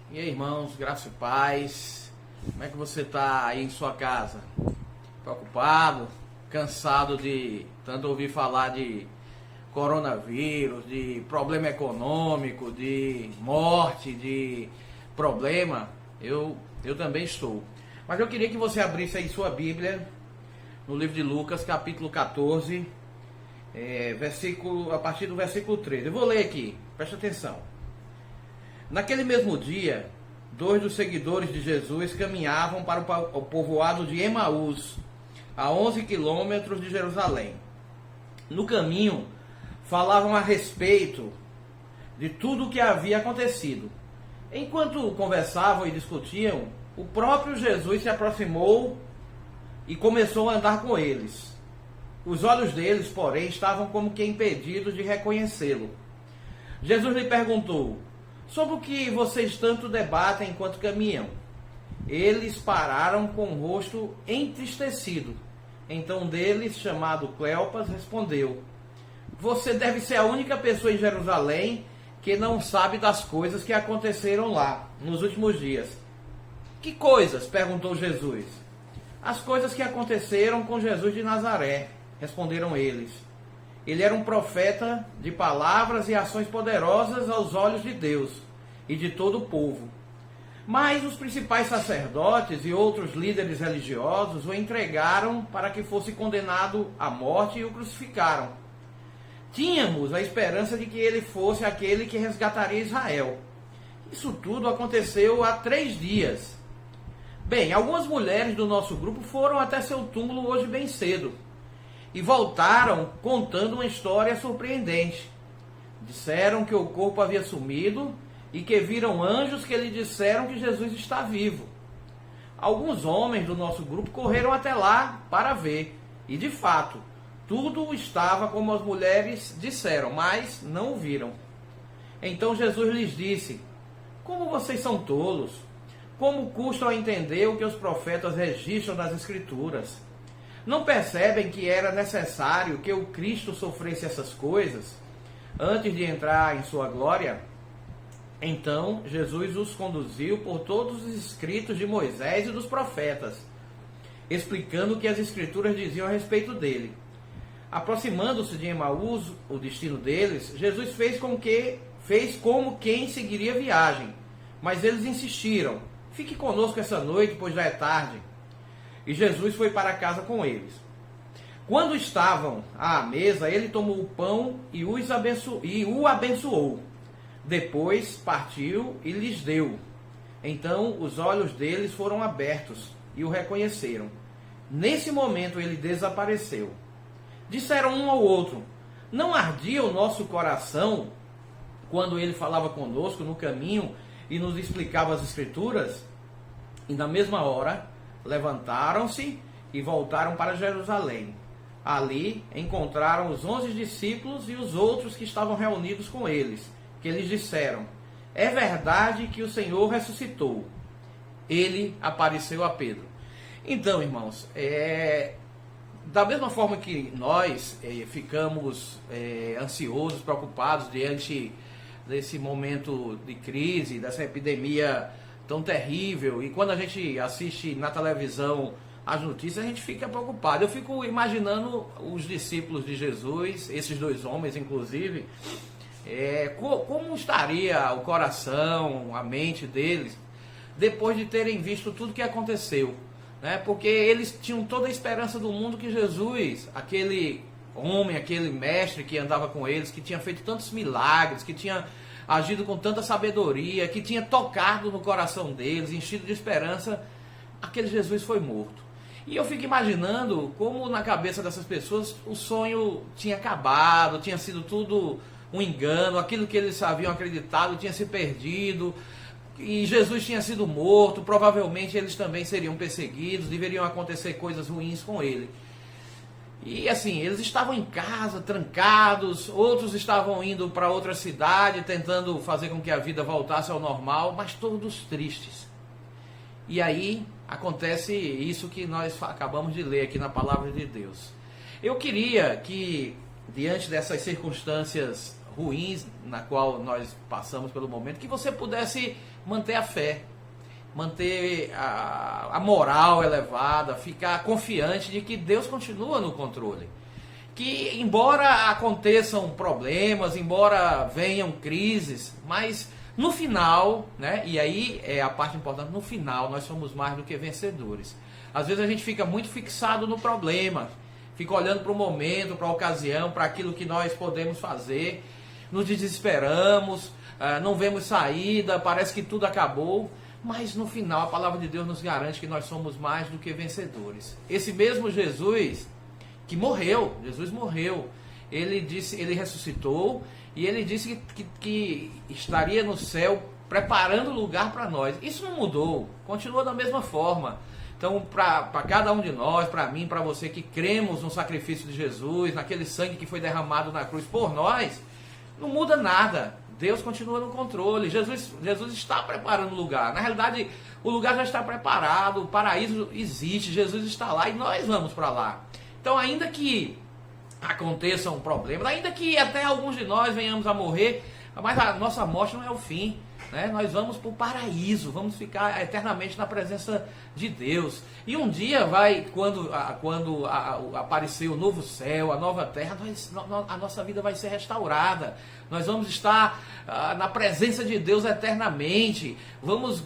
E aí, irmãos, graça e paz. Como é que você está aí em sua casa? Preocupado? Cansado de tanto ouvir falar de coronavírus, de problema econômico, de morte, de problema? Eu também estou. Mas eu queria que você abrisse aí sua Bíblia no livro de Lucas, capítulo 14, a partir do versículo 13. Eu vou ler aqui, preste atenção. Naquele mesmo dia, 2 dos seguidores de Jesus caminhavam para o povoado de Emaús, a 11 quilômetros de Jerusalém. No caminho, falavam a respeito de tudo o que havia acontecido. Enquanto conversavam e discutiam, o próprio Jesus se aproximou e começou a andar com eles. Os olhos deles, porém, estavam como que impedidos de reconhecê-lo. Jesus lhe perguntou: sobre o que vocês tanto debatem enquanto caminham? Eles pararam com o rosto entristecido. Então um deles, chamado Cleopas, respondeu: você deve ser a única pessoa em Jerusalém que não sabe das coisas que aconteceram lá, nos últimos dias. Que coisas? Perguntou Jesus. As coisas que aconteceram com Jesus de Nazaré, responderam eles. Ele era um profeta de palavras e ações poderosas aos olhos de Deus e de todo o povo. Mas os principais sacerdotes e outros líderes religiosos o entregaram para que fosse condenado à morte e o crucificaram. Tínhamos a esperança de que ele fosse aquele que resgataria Israel. Isso tudo aconteceu há 3 dias. Bem, algumas mulheres do nosso grupo foram até seu túmulo hoje bem cedo e voltaram contando uma história surpreendente. Disseram que o corpo havia sumido e que viram anjos que lhe disseram que Jesus está vivo. Alguns homens do nosso grupo correram até lá para ver, e de fato, tudo estava como as mulheres disseram, mas não o viram. Então Jesus lhes disse: como vocês são tolos! Como custam a entender o que os profetas registram nas Escrituras? Não percebem que era necessário que o Cristo sofresse essas coisas antes de entrar em sua glória? Então Jesus os conduziu por todos os escritos de Moisés e dos profetas, explicando o que as Escrituras diziam a respeito dele. Aproximando-se de Emaús, o destino deles, Jesus fez como quem seguiria a viagem. Mas eles insistiram: fique conosco essa noite, pois já é tarde. E Jesus foi para casa com eles. Quando estavam à mesa, ele tomou o pão e o abençoou. Depois partiu e lhes deu. Então os olhos deles foram abertos e o reconheceram. Nesse momento ele desapareceu. Disseram um ao outro: não ardia o nosso coração quando ele falava conosco no caminho e nos explicava as Escrituras? E na mesma hora levantaram-se e voltaram para Jerusalém. Ali encontraram os 11 discípulos e os outros que estavam reunidos com eles, que lhes disseram: é verdade que o Senhor ressuscitou. Ele apareceu a Pedro. Então, irmãos, da mesma forma que nós ficamos ansiosos, preocupados diante desse momento de crise, dessa epidemia tão terrível, e quando a gente assiste na televisão as notícias, a gente fica preocupado. Eu fico imaginando os discípulos de Jesus, esses 2 homens inclusive, como estaria o coração, a mente deles, depois de terem visto tudo que aconteceu, né? Porque eles tinham toda a esperança do mundo que Jesus, aquele homem, aquele mestre que andava com eles, que tinha feito tantos milagres, que tinha agido com tanta sabedoria, que tinha tocado no coração deles, enchido de esperança, aquele Jesus foi morto. E eu fico imaginando como na cabeça dessas pessoas o sonho tinha acabado, tinha sido tudo um engano, aquilo que eles haviam acreditado tinha se perdido, e Jesus tinha sido morto, provavelmente eles também seriam perseguidos, deveriam acontecer coisas ruins com ele. E assim, eles estavam em casa, trancados, outros estavam indo para outra cidade, tentando fazer com que a vida voltasse ao normal, mas todos tristes. E aí acontece isso que nós acabamos de ler aqui na palavra de Deus. Eu queria que, diante dessas circunstâncias ruins na qual nós passamos pelo momento, que você pudesse manter a fé, manter a moral elevada, ficar confiante de que Deus continua no controle. Que embora aconteçam problemas, embora venham crises, mas no final, né, e aí é a parte importante, no final nós somos mais do que vencedores. Às vezes a gente fica muito fixado no problema, fica olhando para o momento, para a ocasião, para aquilo que nós podemos fazer, nos desesperamos, não vemos saída, parece que tudo acabou, mas no final a palavra de Deus nos garante que nós somos mais do que vencedores. Esse mesmo Jesus que morreu, Jesus morreu, ele ressuscitou e ele disse que estaria no céu preparando lugar para nós. Isso não mudou, continua da mesma forma. Então, para cada um de nós, para mim, para você que cremos no sacrifício de Jesus, naquele sangue que foi derramado na cruz por nós, não muda nada. Deus continua no controle. Jesus está preparando o lugar. Na realidade, o lugar já está preparado, o paraíso existe, Jesus está lá e nós vamos para lá. Então, ainda que aconteçam problemas, ainda que até alguns de nós venhamos a morrer, mas a nossa morte não é o fim, né? Nós vamos para o paraíso, vamos ficar eternamente na presença de Deus. E um dia quando aparecer o novo céu, a nova terra, a nossa vida vai ser restaurada. Nós vamos estar na presença de Deus eternamente. Vamos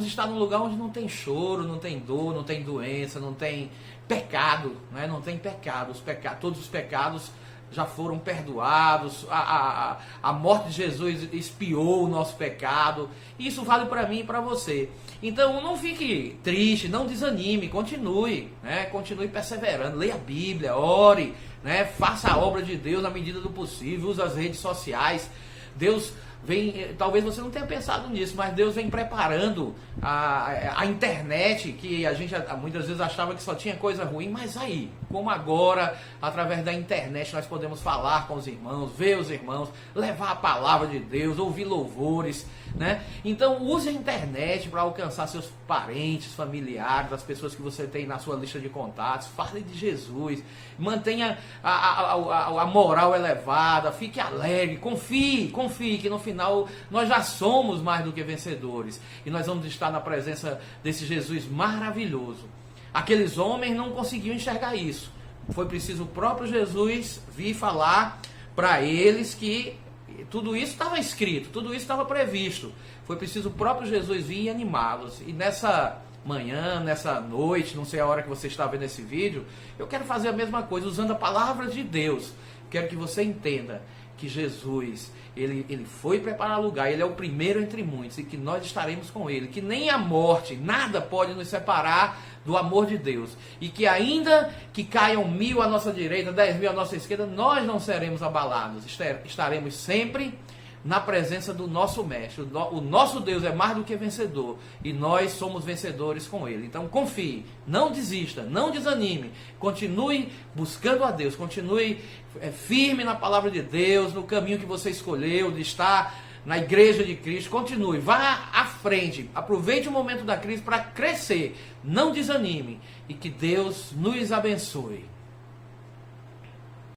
estar num lugar onde não tem choro, não tem dor, não tem doença, não tem pecado, né? Não tem pecado. Todos os pecados já foram perdoados, a morte de Jesus expiou o nosso pecado. Isso vale para mim e para você. Então não fique triste, não desanime, continue, né? Continue perseverando, leia a Bíblia, ore, né? Faça a obra de Deus na medida do possível, use as redes sociais. Deus vem, talvez você não tenha pensado nisso, mas Deus vem preparando a internet, que a gente muitas vezes achava que só tinha coisa ruim, mas aí, como agora, através da internet nós podemos falar com os irmãos, ver os irmãos, levar a palavra de Deus, ouvir louvores, né? Então use a internet para alcançar seus parentes, familiares, as pessoas que você tem na sua lista de contatos, fale de Jesus, mantenha a moral elevada, fique alegre, confie que no final nós já somos mais do que vencedores e nós vamos estar na presença desse Jesus maravilhoso. Aqueles homens não conseguiam enxergar isso. Foi preciso o próprio Jesus vir falar para eles que tudo isso estava escrito, tudo isso estava previsto. Foi preciso o próprio Jesus vir e animá-los. E nessa manhã, nessa noite, não sei a hora que você está vendo esse vídeo, eu quero fazer a mesma coisa, usando a palavra de Deus. Quero que você entenda que Jesus, ele foi preparar lugar, ele é o primeiro entre muitos, e que nós estaremos com ele, que nem a morte, nada pode nos separar do amor de Deus, e que ainda que caiam 1000 à nossa direita, 10.000 à nossa esquerda, nós não seremos abalados, estaremos sempre na presença do nosso mestre. O nosso Deus é mais do que vencedor, e nós somos vencedores com ele. Então confie, não desista, não desanime, continue buscando a Deus, continue firme na palavra de Deus, no caminho que você escolheu de estar na igreja de Cristo. Continue, vá à frente, aproveite o momento da crise para crescer, não desanime, e que Deus nos abençoe.